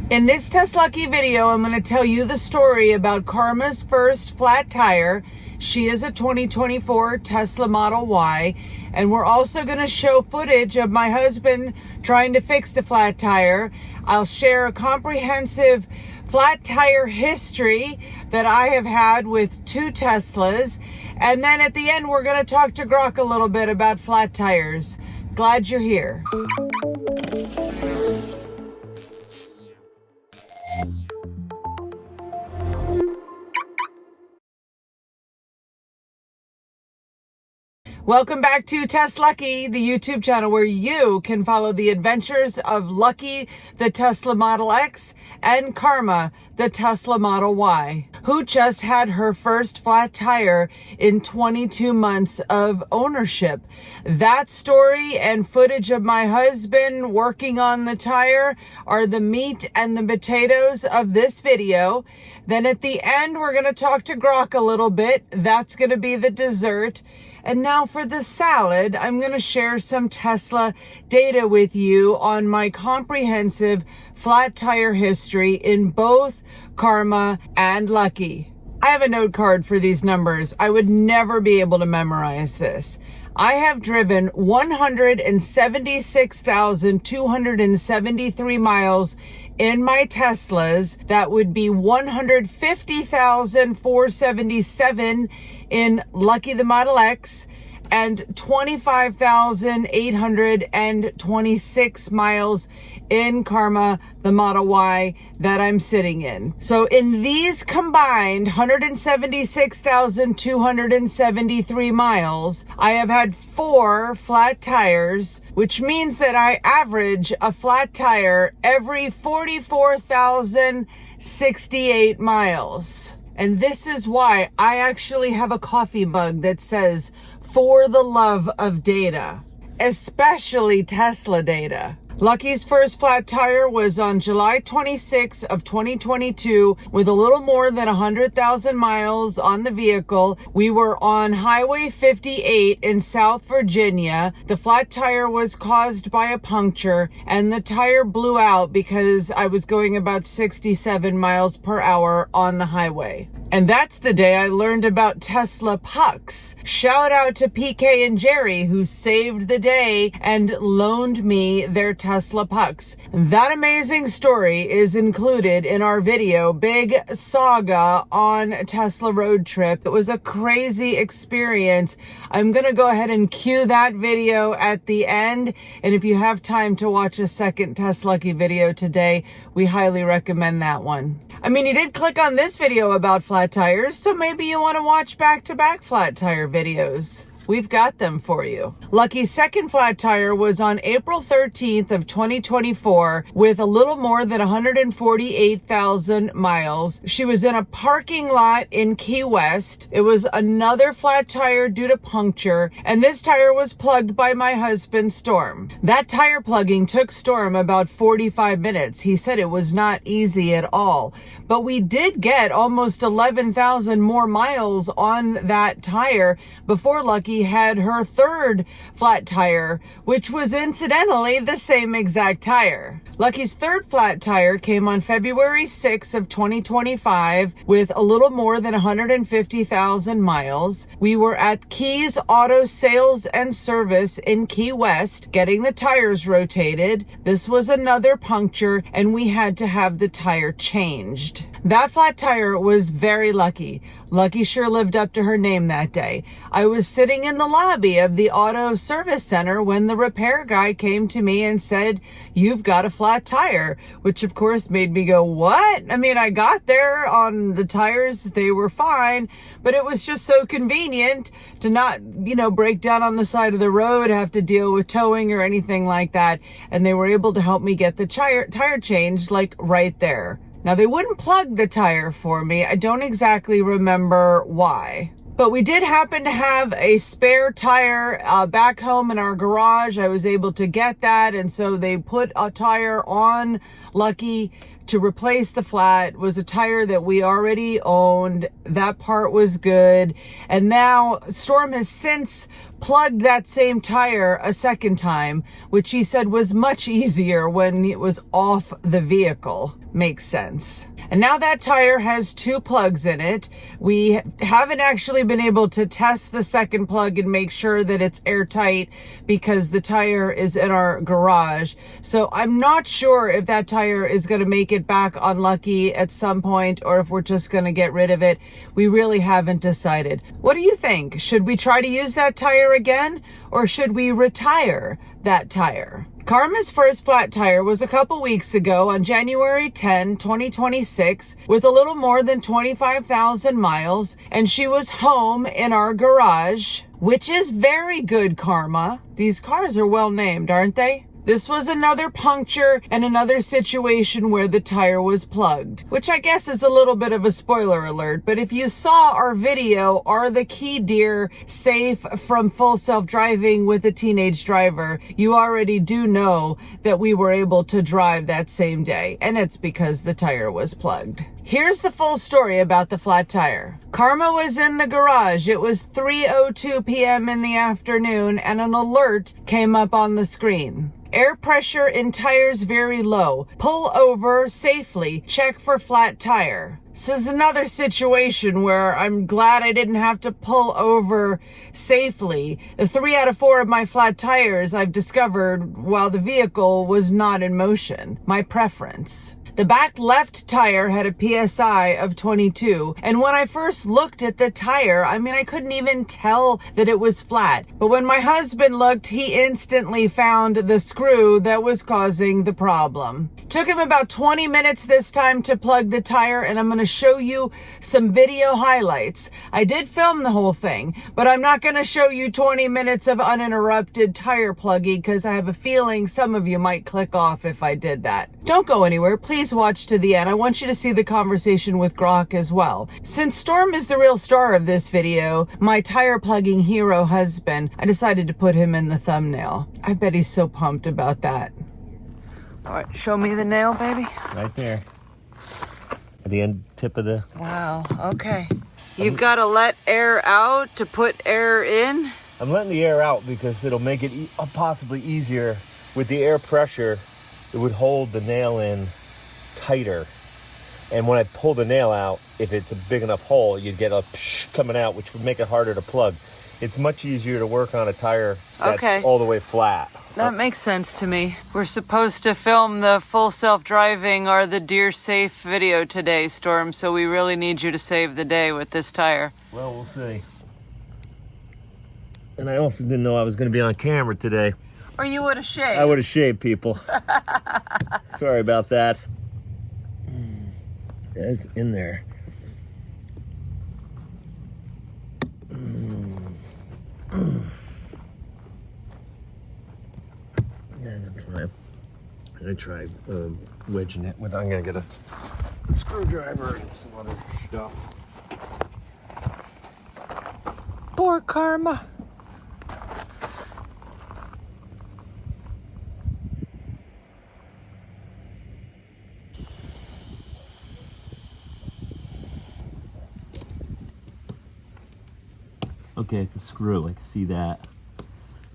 In this TesLUCKY video, I'm going to tell you the story about Karma's first flat tire. She is a 2024 Tesla Model Y, and we're also going to show footage of my husband trying to fix the flat tire. I'll share a comprehensive flat tire history that I have had with 2 Teslas, and then at the end we're going to talk to Grok a little bit about flat tires. Glad you're here. Welcome back to TesLUCKY, the YouTube channel where you can follow the adventures of Lucky, the Tesla Model X, and Karma, the Tesla Model Y, who just had her first flat tire in 22 months of ownership. That story and footage of my husband working on the tire are the meat and the potatoes of this video. Then at the end, we're going to talk to Grok a little bit. That's going to be the dessert. And now for the salad, I'm going to share some Tesla data with you on my comprehensive flat tire history in both Karma and Lucky. I have a note card for these numbers. I would never be able to memorize this. I have driven 176,273 miles in my Teslas. That would be 150,477 in Lucky the Model X and 25,826 miles in Karma the Model Y that I'm sitting in. So in these combined 176,273 miles, I have had 4 flat tires, which means that I average a flat tire every 44,068 miles. And this is why I actually have a coffee mug that says, "For the love of data," especially Tesla data. Lucky's first flat tire was on July 26 of 2022 with a little more than 100,000 miles on the vehicle. We were on Highway 58 in South Virginia. The flat tire was caused by a puncture and the tire blew out because I was going about 67 miles per hour on the highway. And that's the day I learned about Tesla pucks. Shout out to PK and Jerry who saved the day and loaned me their Tesla pucks. That amazing story is included in our video, Big Saga on Tesla Road Trip. It was a crazy experience. I'm gonna go ahead and cue that video at the end. And if you have time to watch a second TesLUCKY video today, we highly recommend that one. I mean, you did click on this video about flat tires, so maybe you want to watch back-to-back flat tire videos. We've got them for you. Lucky's second flat tire was on April 13th of 2024 with a little more than 148,000 miles. She was in a parking lot in Key West. It was another flat tire due to puncture, and this tire was plugged by my husband, Storm. That tire plugging took Storm about 45 minutes. He said it was not easy at all, but we did get almost 11,000 more miles on that tire before Lucky had her third flat tire, which was incidentally the same exact tire. Lucky's third flat tire came on February 6 of 2025 with a little more than 150,000 miles. We were at Keys Auto Sales and Service in Key West getting the tires rotated. This was another puncture and we had to have the tire changed. That flat tire was very lucky. Lucky sure lived up to her name that day. I was sitting in the lobby of the auto service center when the repair guy came to me and said, "You've got a flat tire," which of course made me go, "What?" I mean, I got there on the tires, they were fine, but it was just so convenient to not, break down on the side of the road, have to deal with towing or anything like that. And they were able to help me get the tire changed like right there. Now, they wouldn't plug the tire for me. I don't exactly remember why. But we did happen to have a spare tire back home in our garage. I was able to get that. And so they put a tire on Lucky to replace the flat was a tire that we already owned. That part was good. And now Storm has since plugged that same tire a second time, which he said was much easier when it was off the vehicle. Makes sense. And now that tire has 2 plugs in it. We haven't actually been able to test the second plug and make sure that it's airtight because the tire is in our garage. So I'm not sure if that tire is going to make it back on Lucky at some point or if we're just going to get rid of it. We really haven't decided. What do you think? Should we try to use that tire again or should we retire that tire? Karma's first flat tire was a couple weeks ago on January 10, 2026, with a little more than 25,000 miles, and she was home in our garage, which is very good, Karma. These cars are well named, aren't they? This was another puncture and another situation where the tire was plugged, which I guess is a little bit of a spoiler alert. But if you saw our video, Are the Key Deer Safe from Full Self-Driving with a Teenage Driver, you already do know that we were able to drive that same day. And it's because the tire was plugged. Here's the full story about the flat tire. Karma was in the garage. It was 3:02 p.m. in the afternoon and an alert came up on the screen. Air pressure in tires very low. Pull over safely. Check for flat tire. This is another situation where I'm glad I didn't have to pull over safely. 3 out of 4 of my flat tires I've discovered while the vehicle was not in motion. My preference. The back left tire had a PSI of 22, and when I first looked at the tire, I couldn't even tell that it was flat. But when my husband looked, he instantly found the screw that was causing the problem. Took him about 20 minutes this time to plug the tire, and I'm going to show you some video highlights. I did film the whole thing, but I'm not going to show you 20 minutes of uninterrupted tire plugging because I have a feeling some of you might click off if I did that. Don't go anywhere. Please watch to the end. I want you to see the conversation with Grok as well. Since Storm is the real star of this video, my tire plugging hero husband, I decided to put him in the thumbnail. I bet he's so pumped about that. All right, show me the nail, baby. Right there. At the end tip of the... Wow, okay. You've got to let air out to put air in? I'm letting the air out because it'll make it possibly easier. With the air pressure, it would hold the nail in tighter. And when I pull the nail out, if it's a big enough hole, you'd get a psh coming out, which would make it harder to plug. It's much easier to work on a tire that's all the way flat. That makes sense to me. We're supposed to film the full self-driving Are the Deer Safe video today, Storm, so we really need you to save the day with this tire. Well, we'll see. And I also didn't know I was going to be on camera today. Or you would have shaved. I would have shaved, people. Sorry about that. It's in there. I'm gonna try wedging it with. I'm gonna get a screwdriver and some other stuff. Poor Karma. Okay, it's a screw. I can see that.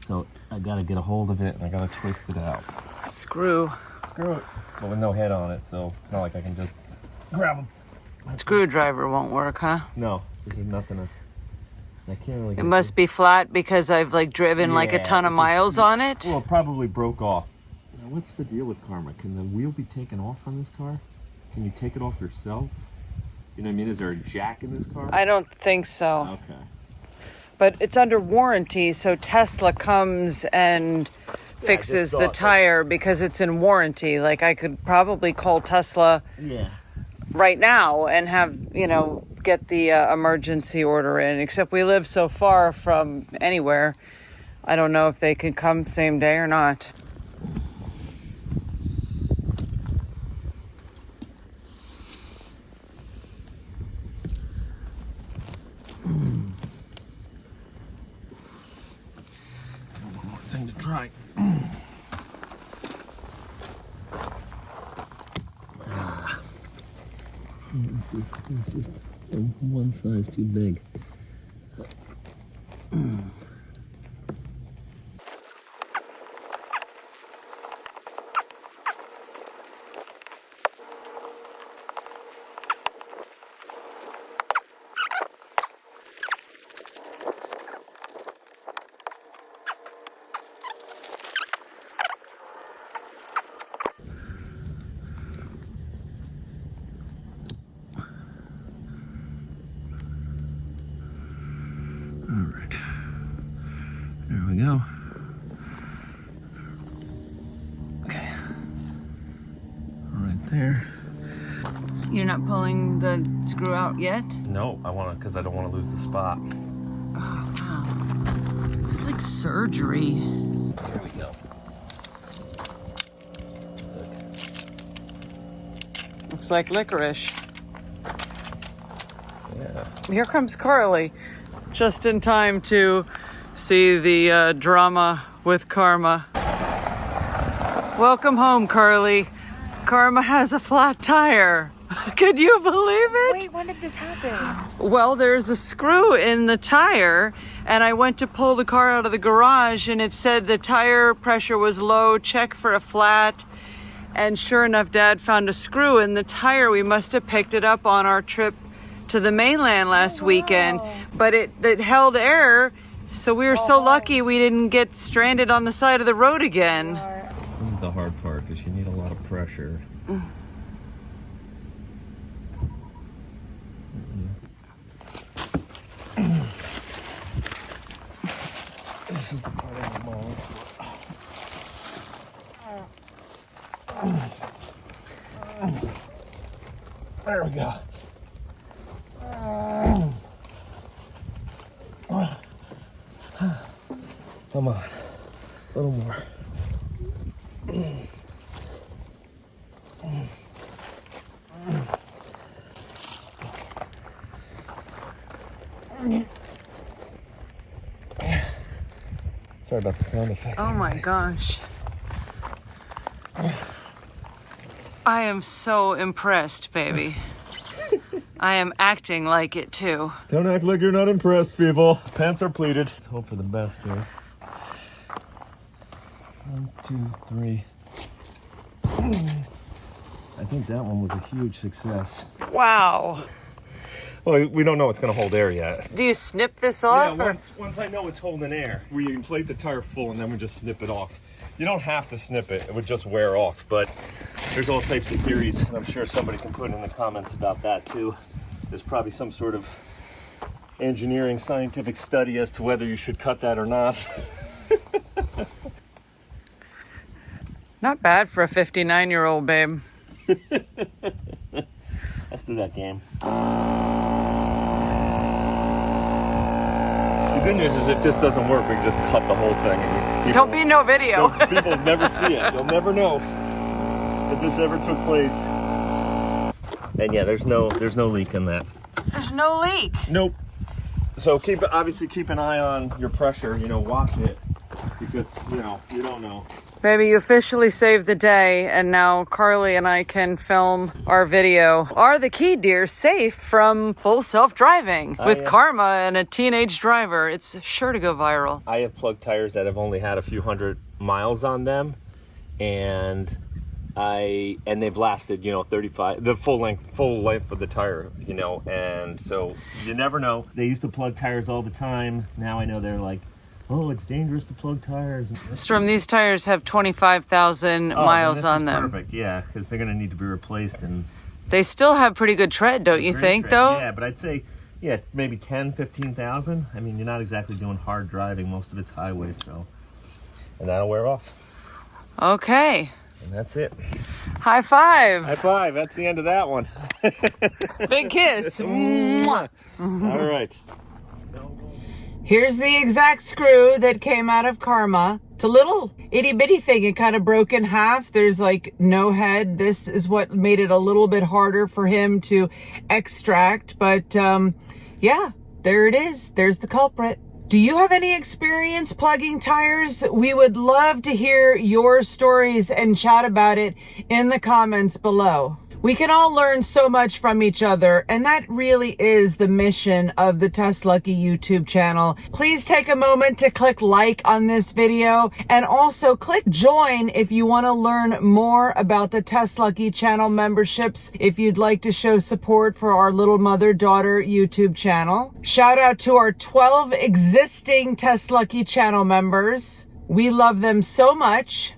So I gotta get a hold of it and I gotta twist it out. Screw Screw it. But with no head on it, so it's not like I can just grab them. Screwdriver won't work, huh? No, there's nothing. I can't really. It must be flat because I've driven a ton of miles on it. Well, it probably broke off. Now, what's the deal with Karma? Can the wheel be taken off from this car? Can you take it off yourself? You know what I mean? Is there a jack in this car? I don't think so. Okay. But it's under warranty, so Tesla comes and fixes the tire because it's in warranty. I could probably call Tesla right now and have, get the emergency order in, except we live so far from anywhere. I don't know if they could come same day or not. Thing to try. It's just one size too big. There we go. Okay. Right there. You're not pulling the screw out yet? No, I want to, because I don't want to lose the spot. Oh, wow. It's like surgery. Here we go. Looks like licorice. Yeah. Here comes Carly, just in time to see the drama with Karma. Welcome home, Carly. Karma has a flat tire. Could you believe it? Wait, when did this happen? Well, there's a screw in the tire, and I went to pull the car out of the garage, and it said the tire pressure was low, check for a flat. And sure enough, Dad found a screw in the tire. We must have picked it up on our trip to the mainland last weekend, but it held air, so we were so lucky we didn't get stranded on the side of the road again. This is the hard part, because you need a lot of pressure. This is the part I'm all There we go. Come on, a little more. Sorry about the sound effects. Oh my gosh. I am so impressed, baby. I am acting like it too. Don't act like you're not impressed, people. Pants are pleated. Let's hope for the best here. 1, 2, 3. I think that one was a huge success. Wow. Well, we don't know it's going to hold air yet. Do you snip this off? Yeah, once I know it's holding air, we inflate the tire full and then we just snip it off. You don't have to snip it, it would just wear off, but there's all types of theories, and I'm sure somebody can put in the comments about that too. There's probably some sort of engineering scientific study as to whether you should cut that or not. Not bad for a 59-year-old, babe. Let's do that game. The good news is if this doesn't work, we can just cut the whole thing. And Don't be no video. People never see it. You'll never know if this ever took place. And yeah, there's no leak in that. There's no leak. Nope. So obviously keep an eye on your pressure. Watch it because you don't know. Baby, you officially saved the day, and now Carly and I can film our video. Are the key deer safe from full self-driving? With Karma and a teenage driver, it's sure to go viral. I have plugged tires that have only had a few hundred miles on them, and they've lasted, 35, the full length of the tire, and so you never know. They used to plug tires all the time. Now I know they're like, oh, it's dangerous to plug tires. Storm, these tires have 25,000 miles on them. Perfect, yeah, because they're going to need to be replaced. And they still have pretty good tread, don't you think, though? Yeah, but I'd say, maybe 10, 15,000. I mean, you're not exactly doing hard driving. Most of it's highway, so. And that'll wear off. Okay. And that's it. High five. High five. That's the end of that one. Big kiss. Mwah. All right. Here's the exact screw that came out of Karma. It's a little itty bitty thing. It kind of broke in half. There's like no head. This is what made it a little bit harder for him to extract. But yeah, there it is. There's the culprit. Do you have any experience plugging tires? We would love to hear your stories and chat about it in the comments below. We can all learn so much from each other, and that really is the mission of the TesLUCKY YouTube channel. Please take a moment to click like on this video, and also click join if you want to learn more about the TesLUCKY channel memberships, if you'd like to show support for our little mother-daughter YouTube channel. Shout out to our 12 existing TesLUCKY channel members. We love them so much.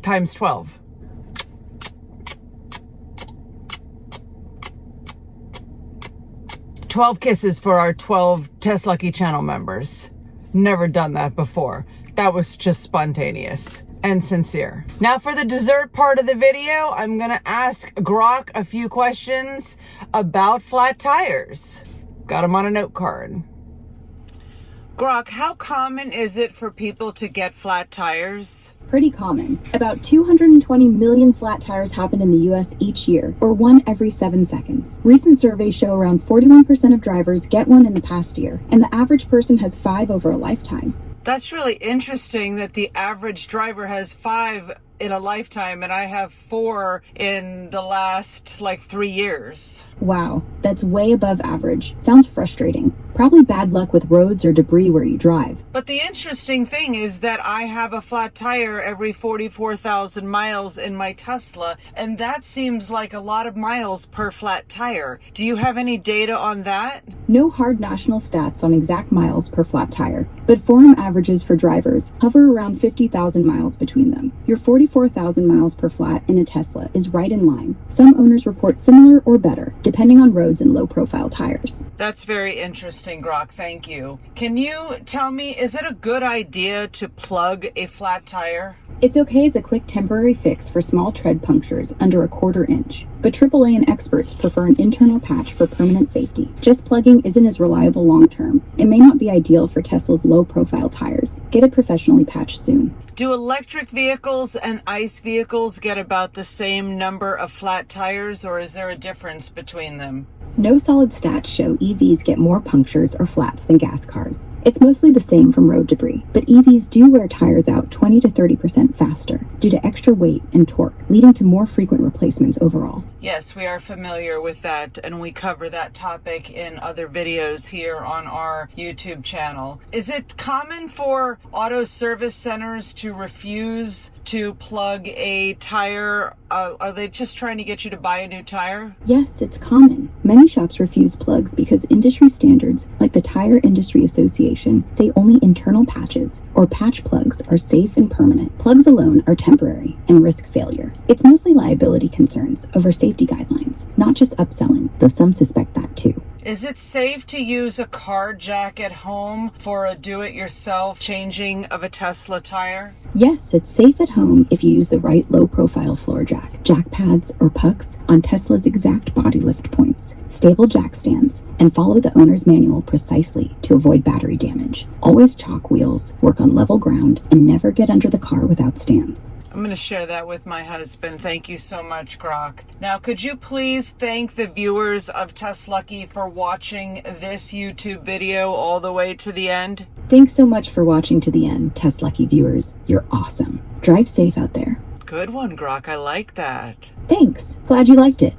Times 12. 12 kisses for our 12 TesLUCKY channel members. Never done that before. That was just spontaneous and sincere. Now for the dessert part of the video, I'm gonna ask Grok a few questions about flat tires. Got them on a note card. Grok, how common is it for people to get flat tires? Pretty common. About 220 million flat tires happen in the US each year, or one every 7 seconds. Recent surveys show around 41% of drivers get one in the past year, and the average person has 5 over a lifetime. That's really interesting that the average driver has 5 in a lifetime, and I have 4 in the last 3 years. Wow, that's way above average. Sounds frustrating. Probably bad luck with roads or debris where you drive. But the interesting thing is that I have a flat tire every 44,000 miles in my Tesla, and that seems like a lot of miles per flat tire. Do you have any data on that? No hard national stats on exact miles per flat tire, but forum averages for drivers hover around 50,000 miles between them. Your 44,000 miles per flat in a Tesla is right in line. Some owners report similar or better, depending on roads and low-profile tires. That's very interesting, Grok. Thank you. Can you tell me, is it a good idea to plug a flat tire? It's okay as a quick temporary fix for small tread punctures under a 1/4 inch, but AAA and experts prefer an internal patch for permanent safety. Just plugging isn't as reliable long-term. It may not be ideal for Tesla's low-profile tires. Get it professionally patched soon. Do electric vehicles and ICE vehicles get about the same number of flat tires, or is there a difference between them? No solid stats show EVs get more punctures or flats than gas cars. It's mostly the same from road debris, but EVs do wear tires out 20 to 30% faster due to extra weight and torque, leading to more frequent replacements overall. Yes, we are familiar with that, and we cover that topic in other videos here on our YouTube channel. Is it common for auto service centers to refuse to plug a tire? Are they just trying to get you to buy a new tire? Yes, it's common. Many shops refuse plugs because industry standards, like the Tire Industry Association, say only internal patches or patch plugs are safe and permanent. Plugs alone are temporary and risk failure. It's mostly liability concerns over safety guidelines, not just upselling, though some suspect that too. Is it safe to use a car jack at home for a do-it-yourself changing of a Tesla tire? Yes, it's safe at home if you use the right low-profile floor jack, jack pads, or pucks on Tesla's exact body lift points, stable jack stands, and follow the owner's manual precisely to avoid battery damage. Always chalk wheels, work on level ground, and never get under the car without stands. I'm going to share that with my husband. Thank you so much, Grok. Now, could you please thank the viewers of TesLUCKY for watching this YouTube video all the way to the end? Thanks so much for watching to the end, TesLUCKY viewers. You're awesome. Drive safe out there. Good one, Grok. I like that. Thanks. Glad you liked it.